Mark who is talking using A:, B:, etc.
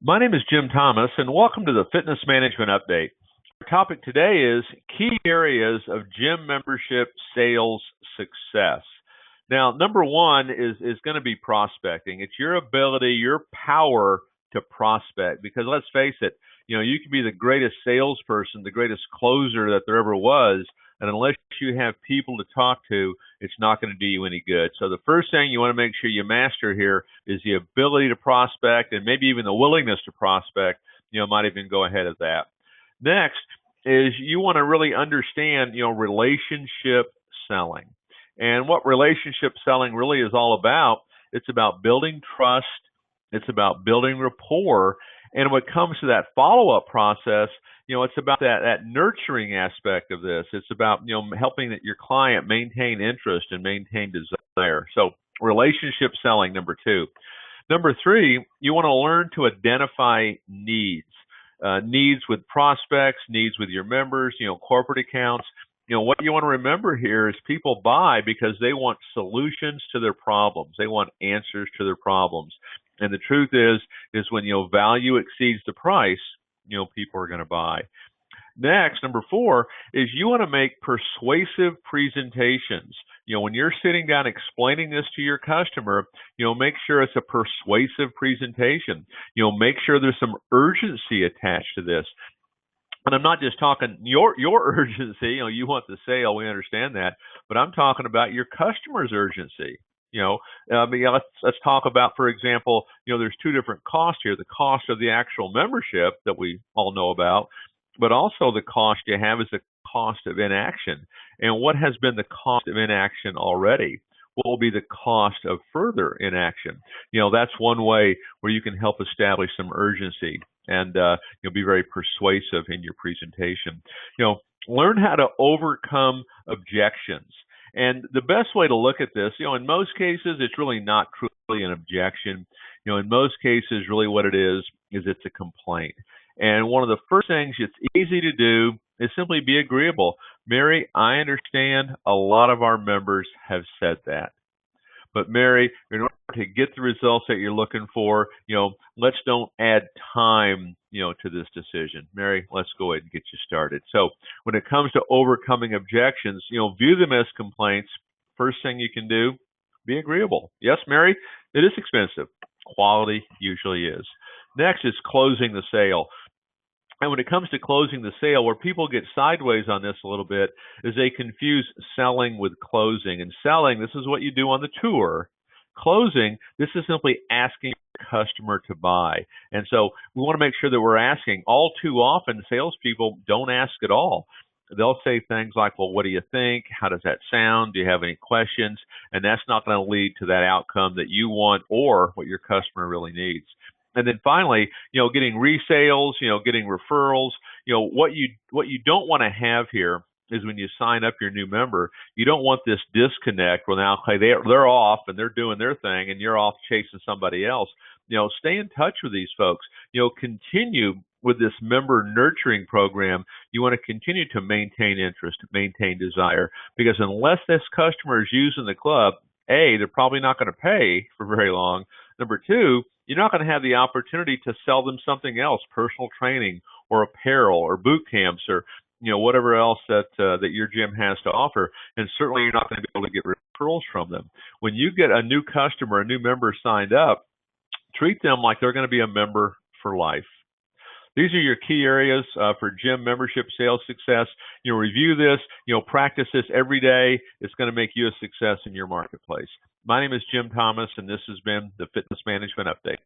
A: My name is Jim Thomas, and welcome to the Fitness Management Update. Our topic today is key areas of gym membership sales success. Now, number one is going to be prospecting. It's your ability, your power to prospect. Because let's face it, you can be the greatest salesperson, the greatest closer that there ever was, and unless you have people to talk to, it's not going to do you any good. So the first thing you want to make sure you master here is the ability to prospect, and maybe even the willingness to prospect. Might even go ahead of that. Next is you want to really understand, relationship selling. And what relationship selling really is all about, it's about building trust, it's about building rapport, and when it comes to that follow-up process, it's about that nurturing aspect of this. It's about, helping that your client maintain interest and maintain desire. So relationship selling, number two. Number three, you want to learn to identify needs. Needs with prospects, needs with your members, corporate accounts. What you want to remember here is people buy because they want solutions to their problems. They want answers to their problems. And the truth is when, value exceeds the price, people are going to buy. Next, number four, is you want to make persuasive presentations. When you're sitting down explaining this to your customer, make sure it's a persuasive presentation. Make sure there's some urgency attached to this. And I'm not just talking your urgency, you want the sale, we understand that, but I'm talking about your customer's urgency. Let's talk about, for example, there's two different costs here. The cost of the actual membership that we all know about, but also the cost you have is the cost of inaction. And what has been the cost of inaction already? What will be the cost of further inaction? That's one way where you can help establish some urgency and you'll be very persuasive in your presentation. Learn how to overcome objections. And the best way to look at this, in most cases, it's really not truly an objection. In most cases, really what it is it's a complaint. And one of the first things it's easy to do is simply be agreeable. Mary, I understand a lot of our members have said that. But Mary, in order to get the results that you're looking for, let's don't add time, to this decision. Mary, let's go ahead and get you started. So when it comes to overcoming objections, view them as complaints. First thing you can do, be agreeable. Yes, Mary, it is expensive. Quality usually is. Next is closing the sale. And when it comes to closing the sale, where people get sideways on this a little bit, is they confuse selling with closing. And selling, this is what you do on the tour. Closing, this is simply asking the customer to buy. And so we want to make sure that we're asking. All too often, salespeople don't ask at all. They'll say things like, well, what do you think? How does that sound? Do you have any questions? And that's not going to lead to that outcome that you want or what your customer really needs. And then finally, getting resales, getting referrals, what you don't want to have here is when you sign up your new member, you don't want this disconnect where now, okay, they're off and they're doing their thing and you're off chasing somebody else. Stay in touch with these folks. Continue with this member nurturing program. You want to continue to maintain interest, maintain desire, because unless this customer is using the club, A, they're probably not going to pay for very long. Number two, you're not going to have the opportunity to sell them something else, personal training or apparel or boot camps or whatever else that your gym has to offer. And certainly you're not going to be able to get referrals from them. When you get a new customer, a new member signed up, treat them like they're going to be a member for life. These are your key areas for gym membership sales success. Review this, practice this every day. It's going to make you a success in your marketplace. My name is Jim Thomas, and this has been the Fitness Management Update.